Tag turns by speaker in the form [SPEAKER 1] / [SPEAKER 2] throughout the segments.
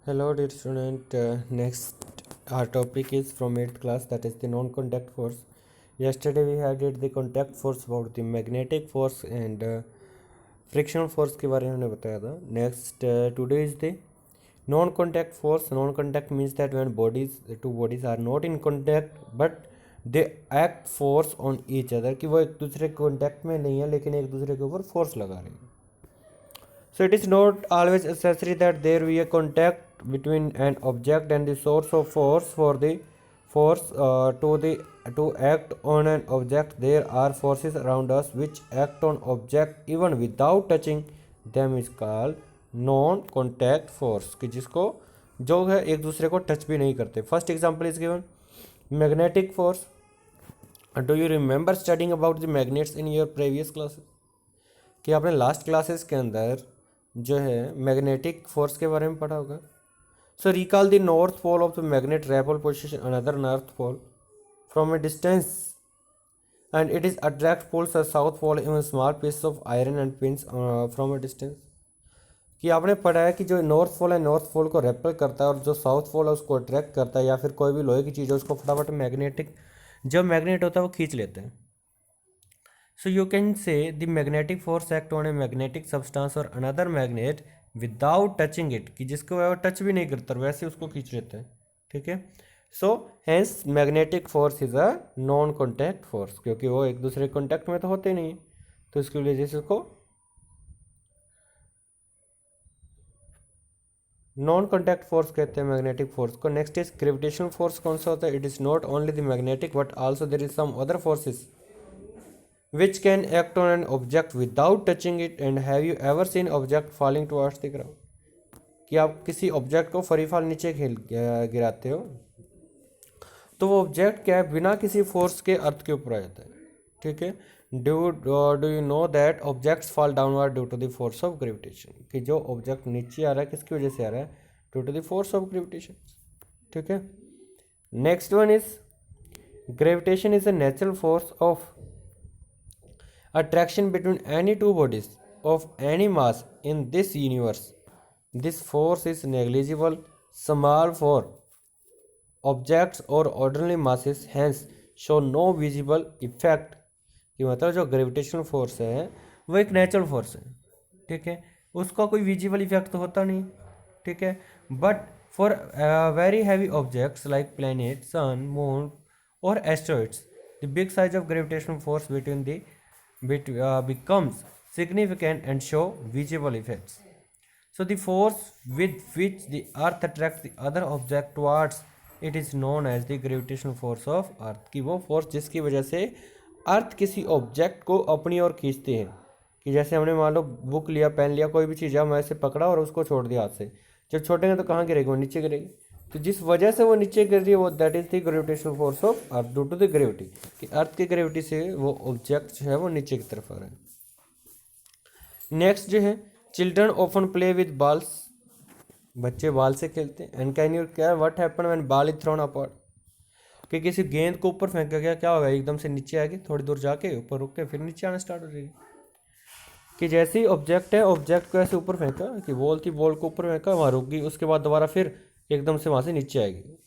[SPEAKER 1] Hello, dear student. Next, our topic is from 8th class, that is the non-contact force. Yesterday we had it the contact force about the magnetic force and frictional force के बारे में हमने बताया था. Next, today is the non-contact force. Non-contact means that when two bodies are not in contact but they act force on each other, कि वो एक दूसरे के contact में नहीं है लेकिन एक दूसरे के ऊपर force लगा रहे हैं. So it is not always necessary that there be a contact between an object and the source of force. For the force to act on an object, there are forces around us which act on object even without touching them is called non-contact force, कि जिसको जो है एक दूसरे को touch भी नहीं करते. First example is given magnetic force. Do you remember studying about the magnets in your previous classes? कि आपने लास्ट क्लासेस के अंदर जो है मैग्नेटिक फोर्स के बारे में पढ़ा होगा. So recall the north pole of the magnet repel position another north pole from a distance and it is attract poles south pole even small piece of iron and pins from a distance. कि आपने पढ़ा है कि जो north pole है north pole को REPL करता है और जो साउथ पोल है उसको अट्रैक्ट करता है, या फिर कोई भी लोहे की चीज़ है उसको फटाफट मैग्नेटिक जो मैग्नेट होता है वो खींच लेते हैं. So you can say the magnetic force act on a magnetic substance or another magnet without touching it, कि जिसको वो टच भी नहीं करता वैसे उसको खींच लेते हैं. ठीक है. So hence magnetic force is a non contact force, क्योंकि वो एक दूसरे कॉन्टैक्ट में तो होते नहीं, तो इसकी वजह से उसको नॉन कॉन्टैक्ट फोर्स कहते हैं मैग्नेटिक फोर्स को. Next is gravitational force. कौन सा होता है? It is not only the magnetic but also there is some other forces which can act on an object without touching it. And have you ever seen object falling towards the ground? कि आप किसी object को फरी फाल नीचे गिराते हो तो वो ऑब्जेक्ट क्या है, बिना किसी फोर्स के अर्थ के ऊपर आ जाता है. ठीक है. Do you know that objects fall downward due to the force of gravitation, कि जो ऑब्जेक्ट नीचे आ रहा है किसकी वजह से आ रहा है? Due to the force of gravitation. ठीक है. Next one is gravitation is a natural force of attraction between any two bodies of any mass in this universe. This force is negligible, small for objects or ordinary masses, hence show no visible effect. कि मतलब जो gravitational force है वो एक natural force है. ठीक है. उसका कोई विजिबल इफेक्ट तो होता नहीं. ठीक है. But for very heavy objects like planet, sun, moon और asteroids the big size of gravitational force between the becomes significant and show visible effects. So the force with which the earth attracts the other object towards it is known as the gravitational force of earth. कि वो force जिसकी वजह से अर्थ किसी object को अपनी ओर खींचती है. कि जैसे हमने मान लो बुक लिया, पेन लिया, कोई भी चीज़ है, मैं ऐसे पकड़ा और उसको छोड़ दिया हाथ से, जब छोड़ेंगे तो कहाँ गिरेगी? वो नीचे गिरेगी. तो जिस वजह से वो नीचे गिर रही है वो that is the gravitational force of earth due to the gravity, कि अर्थ की ग्रेविटी से वो ऑब्जेक्ट जो है वो नीचे की तरफ आ रहा है. नेक्स्ट जो है children often play with balls. बच्चे बॉल से खेलते हैं. And can you care what happen when ball is throne upward, कि किसी गेंद को ऊपर फेंका गया, क्या होगा? एकदम से नीचे आएगी, थोड़ी दूर जाके ऊपर रुक के फिर नीचे आना स्टार्ट हो जाएगी. कि जैसे ही ऑब्जेक्ट है ऑब्जेक्ट को ऐसे ऊपर फेंका, कि बॉल थी बॉल को ऊपर फेंका, वहाँ रुक गई, उसके बाद दोबारा फिर एकदम से वहाँ से नीचे आएगी.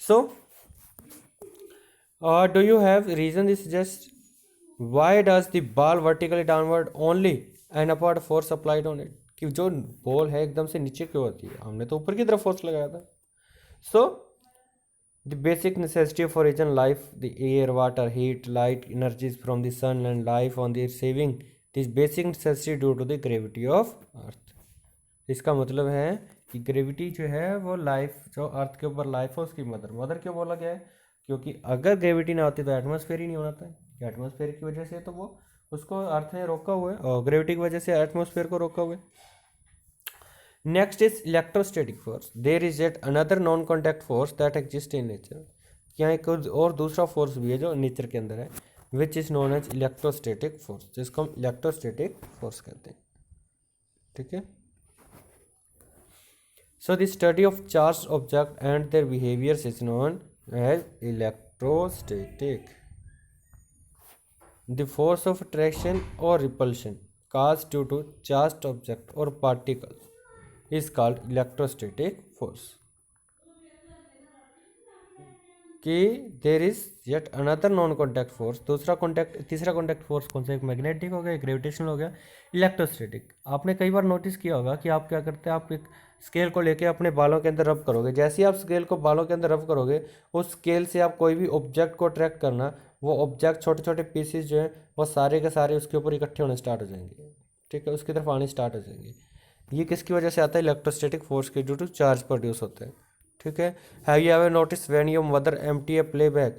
[SPEAKER 1] So do you have reason this suggest why does the ball vertically downward only and upward force applied on it, कि जो बॉल है एकदम से नीचे क्यों होती है? हमने तो ऊपर की तरफ फोर्स लगाया था. So the basic necessity for reason life the air, water, heat, light, energies from the sun and life on the saving this basic necessity due to the gravity of earth. इसका मतलब है कि gravity जो है वो life, जो अर्थ के ऊपर लाइफ है उसकी मदर क्यों बोला गया है? क्योंकि अगर ग्रेविटी ना होती तो एटमॉस्फेयर ही नहीं होना था. एटमॉस्फेयर की वजह से तो वो उसको अर्थ ने रोका हुआ है और ग्रेविटी की वजह से एटमॉस्फेयर को रोका हुआ है. Next is electrostatic force. There is yet another non contact force that exist in nature. यहाँ एक और दूसरा फोर्स भी है जो नेचर के अंदर है, which is known as electrostatic force, जिसको हम इलेक्ट्रोस्टैटिक फोर्स कहते हैं. ठीक है. So the study of charged object and their behaviors is known as electrostatic. The force of attraction or repulsion caused due to charged object or particles is called electrostatic force. कि there is yet another non contact force, तीसरा contact force कौन सा, एक magnetic हो गया, एक gravitational हो गया, इलेक्ट्रोस्टैटिक। आपने कई बार नोटिस किया होगा कि आप क्या करते हैं, आप एक स्केल को लेके अपने बालों के अंदर रब करोगे, जैसे ही आप स्केल को बालों के अंदर रब करोगे, उस स्केल से आप कोई भी ऑब्जेक्ट को ट्रैक करना, वो ऑब्जेक्ट छोटे छोटे पीसेस जो हैं वो सारे के सारे उसके ऊपर इकट्ठे होने स्टार्ट हो जाएंगे, ठीक है, उसकी तरफ आने स्टार्ट हो जाएंगे। ये किसकी वजह से आता है, इलेक्ट्रोस्टैटिक फोर्स के ड्यू टू चार्ज प्रोड्यूस होते हैं, ठीक है। Have you ever notice when your mother empty A playback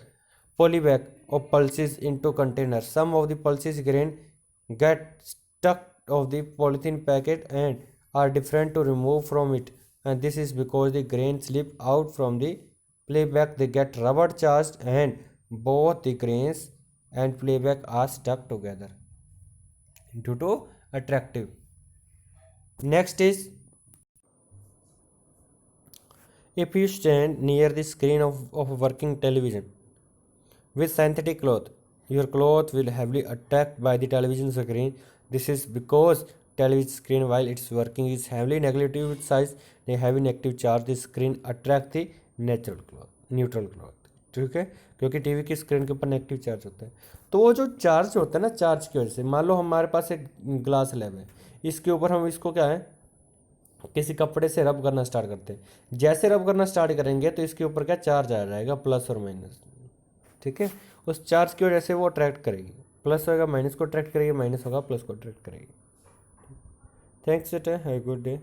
[SPEAKER 1] polybag of pulses into container, some of the pulses grain get stuck of the polythene packet and are different to remove from it, and this is because the grain slip out from the playback, they get rubber charged and both the grains and playback are stuck together due to attractive. Next is, if you stand near the screen of a working television with synthetic cloth, your cloth will heavily attacked by the television screen. This is because television screen while it's working is heavily negative size, a heavy negative charge, the screen attract the natural cloth, neutral cloth, ठीक है, क्योंकि TV की screen के ऊपर negative charge होता है। तो वो जो चार्ज होता है ना, चार्ज की वजह से, मान लो हमारे पास एक ग्लास लैब है, इसके ऊपर हम इसको क्या है, किसी कपड़े से रब करना स्टार्ट करते हैं, जैसे रब करना स्टार्ट करेंगे तो इसके ऊपर क्या चार्ज आ जाएगा, प्लस और माइनस, ठीक है। उस चार्ज की वजह से वो अट्रैक्ट करेगी, प्लस होगा माइनस को अट्रैक्ट करेगी, माइनस होगा प्लस को अट्रैक्ट करेगी। Thanks, have a good day.